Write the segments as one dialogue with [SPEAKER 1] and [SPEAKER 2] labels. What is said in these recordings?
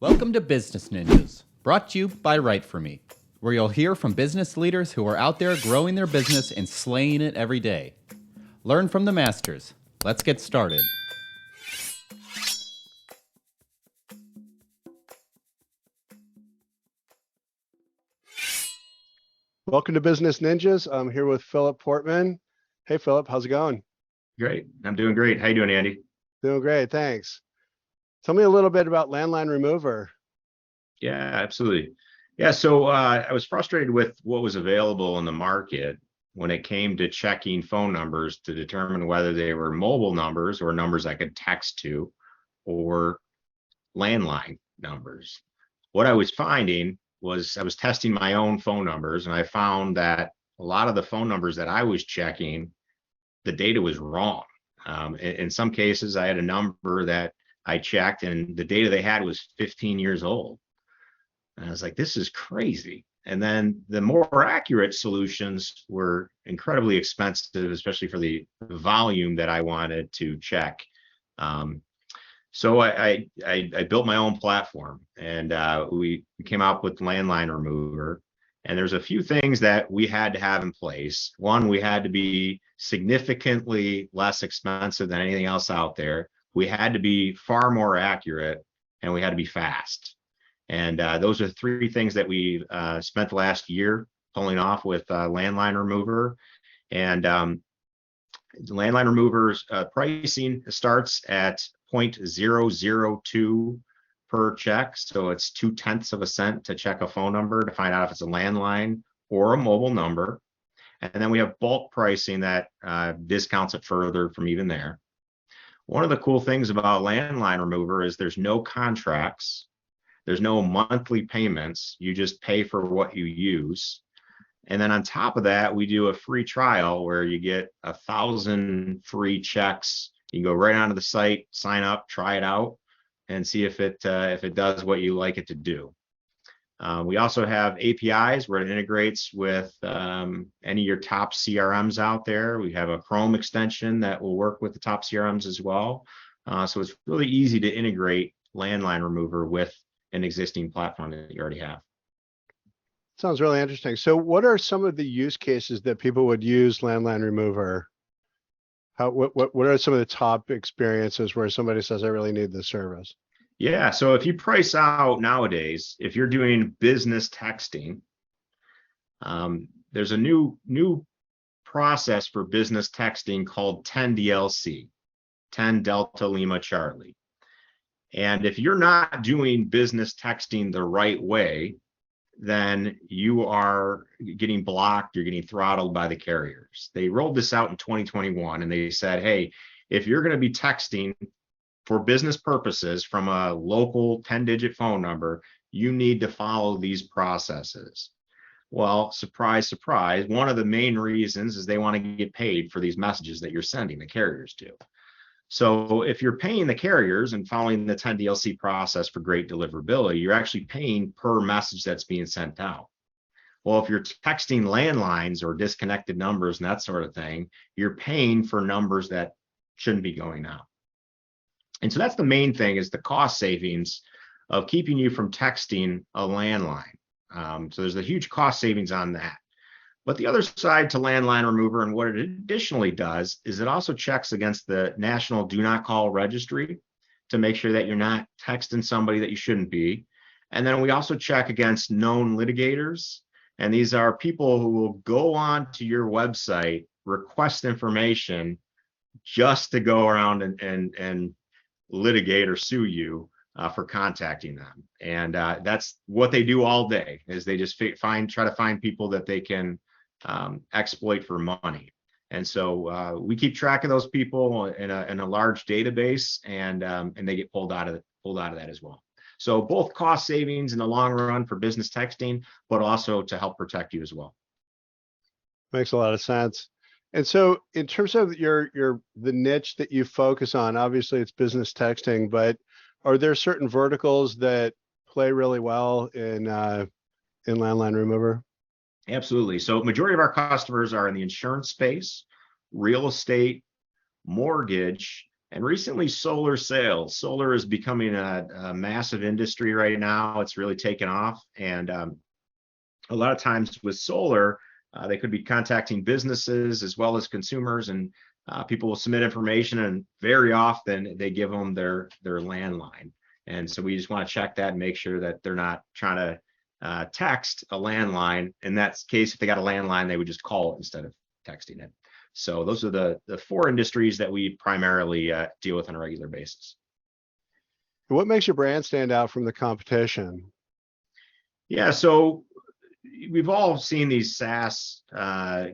[SPEAKER 1] Welcome to Business Ninjas, brought to you by WriteForMe, where you'll hear from business leaders who are out there growing their business and slaying it every day. Learn from the masters. Let's get started.
[SPEAKER 2] Welcome to Business Ninjas. I'm here with Philip Portman. Hey, Philip, how's it going?
[SPEAKER 3] Great. I'm doing great. How you doing, Andy?
[SPEAKER 2] Doing great, thanks. Tell me a little bit about Landline Remover.
[SPEAKER 3] Yeah, absolutely. Yeah, so I was frustrated with what was available in the market when it came to checking phone numbers to determine whether they were mobile numbers or numbers I could text to or landline numbers. What I was finding was I was testing my own phone numbers, and I found that a lot of the phone numbers that I was checking, the data was wrong. In some cases, I had a number that I checked and the data they had was 15 years old. And I was like, this is crazy. And then the more accurate solutions were incredibly expensive, especially for the volume that I wanted to check. So I built my own platform, and we came up with Landline Remover. And there's a few things that we had to have in place. One, we had to be significantly less expensive than anything else out there. We had to be far more accurate, and we had to be fast. And those are three things that we spent the last year pulling off with Landline Remover. And Landline Remover's pricing starts at 0.002 per check. So it's 0.2 of a cent to check a phone number to find out if it's a landline or a mobile number. And then we have bulk pricing that discounts it further from even there. One of the cool things about Landline Remover is there's no contracts. There's no monthly payments. You just pay for what you use. And then on top of that, we do a free trial where you get 1,000 free checks. You can go right onto the site, sign up, try it out, and see if it does what you like it to do. We also have APIs where it integrates with any of your top CRMs out there. We have a Chrome extension that will work with the top CRMs as well. So it's really easy to integrate Landline Remover with an existing platform that you already have.
[SPEAKER 2] Sounds really interesting. So what are some of the use cases that people would use Landline Remover? What are some of the top experiences where somebody says, I really need this service?
[SPEAKER 3] Yeah, so if you price out nowadays, if you're doing business texting, there's a new process for business texting called 10 DLC, 10 Delta Lima Charlie. And if you're not doing business texting the right way, then you are getting blocked, you're getting throttled by the carriers. They rolled this out in 2021, and they said, hey, if you're going to be texting for business purposes from a local 10-digit phone number, you need to follow these processes. Well, surprise, surprise, one of the main reasons is they want to get paid for these messages that you're sending the carriers to. So if you're paying the carriers and following the 10 DLC process for great deliverability, you're actually paying per message that's being sent out. Well, if you're texting landlines or disconnected numbers and that sort of thing, you're paying for numbers that shouldn't be going out. And so that's the main thing, is the cost savings of keeping you from texting a landline. So there's a huge cost savings on that. But the other side to Landline Remover, and what it additionally does, is it also checks against the National Do Not Call Registry to make sure that you're not texting somebody that you shouldn't be. And then we also check against known litigators. And these are people who will go on to your website, request information just to go around and litigate or sue you for contacting them. And that's what they do all day, is they just try to find people that they can exploit for money. And so we keep track of those people in a large database, and they get pulled out of that as well. So both cost savings in the long run for business texting, but also to help protect you as well.
[SPEAKER 2] Makes a lot of sense. And so in terms of the niche that you focus on, obviously it's business texting, but are there certain verticals that play really well in Landline Remover?
[SPEAKER 3] Absolutely. So majority of our customers are in the insurance space, real estate, mortgage, And recently, solar sales. Solar is becoming a massive industry right now. It's really taken off. And a lot of times with solar, they could be contacting businesses as well as consumers, and people will submit information, and very often they give them their landline. And so we just want to check that and make sure that they're not trying to text a landline. In that case, if they got a landline, they would just call it instead of texting it. So those are the 4 industries that we primarily deal with on a regular basis.
[SPEAKER 2] What makes your brand stand out from the competition?
[SPEAKER 3] Yeah, so we've all seen these SaaS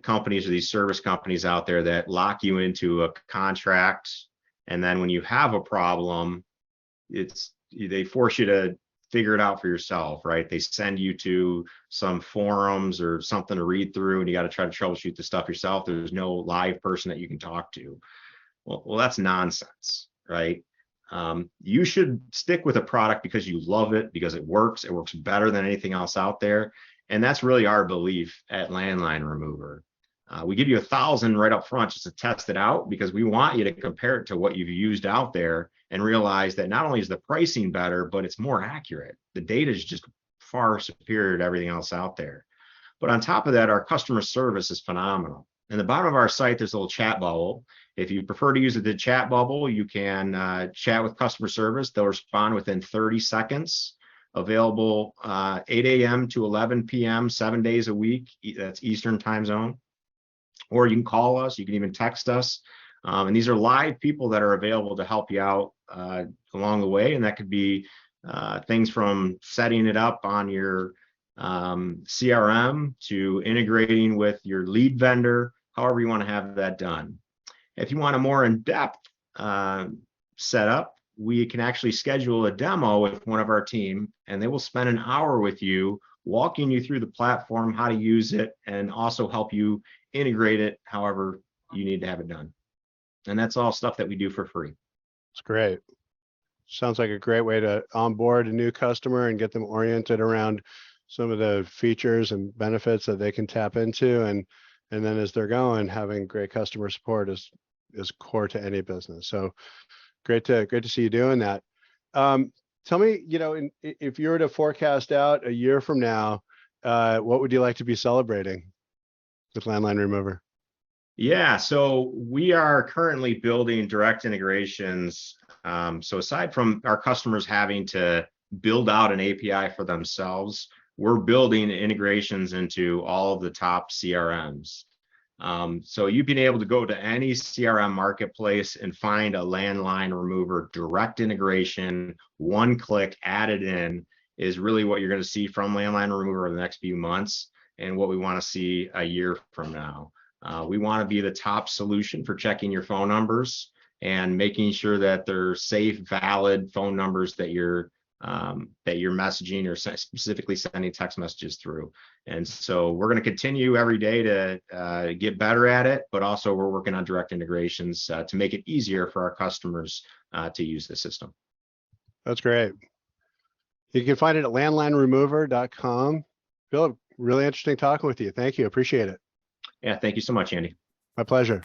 [SPEAKER 3] companies or these service companies out there that lock you into a contract, and then when you have a problem, they force you to figure it out for yourself, right? They send you to some forums or something to read through, and you got to try to troubleshoot the stuff yourself. There's no live person that you can talk to. Well, that's nonsense, right? You should stick with a product because you love it, because it works better than anything else out there. And that's really our belief at Landline Remover. We give you 1,000 right up front just to test it out, because we want you to compare it to what you've used out there and realize that not only is the pricing better, but it's more accurate. The data is just far superior to everything else out there. But on top of that, our customer service is phenomenal. In the bottom of our site, there's a little chat bubble. If you prefer to use the chat bubble, you can chat with customer service. They'll respond within 30 seconds. Available 8 a.m. to 11 p.m., 7 days a week. That's Eastern time zone. Or you can call us. You can even text us. And these are live people that are available to help you out along the way. And that could be things from setting it up on your CRM to integrating with your lead vendor, however you want to have that done. If you want a more in-depth setup, we can actually schedule a demo with one of our team, and they will spend an hour with you, walking you through the platform, how to use it, and also help you integrate it however you need to have it done. And that's all stuff that we do for free.
[SPEAKER 2] It's great. Sounds like a great way to onboard a new customer and get them oriented around some of the features and benefits that they can tap into. And then as they're going, having great customer support is core to any business. So great to see you doing that. Tell me, if you were to forecast out a year from now, what would you like to be celebrating with Landline Remover?
[SPEAKER 3] Yeah, so we are currently building direct integrations. So aside from our customers having to build out an API for themselves, we're building integrations into all of the top CRMs. So you've been able to go to any CRM marketplace and find a Landline Remover direct integration, one click added in, is really what you're going to see from Landline Remover over the next few months, and what we want to see a year from now. We want to be the top solution for checking your phone numbers and making sure that they're safe, valid phone numbers that you're messaging or specifically sending text messages through. And so we're going to continue every day to get better at it, but also we're working on direct integrations to make it easier for our customers to use the system.
[SPEAKER 2] That's great. You can find it at landlineremover.com. Philip, really interesting talking with you. Thank you. Appreciate it.
[SPEAKER 3] Yeah, thank you so much, Andy.
[SPEAKER 2] My pleasure.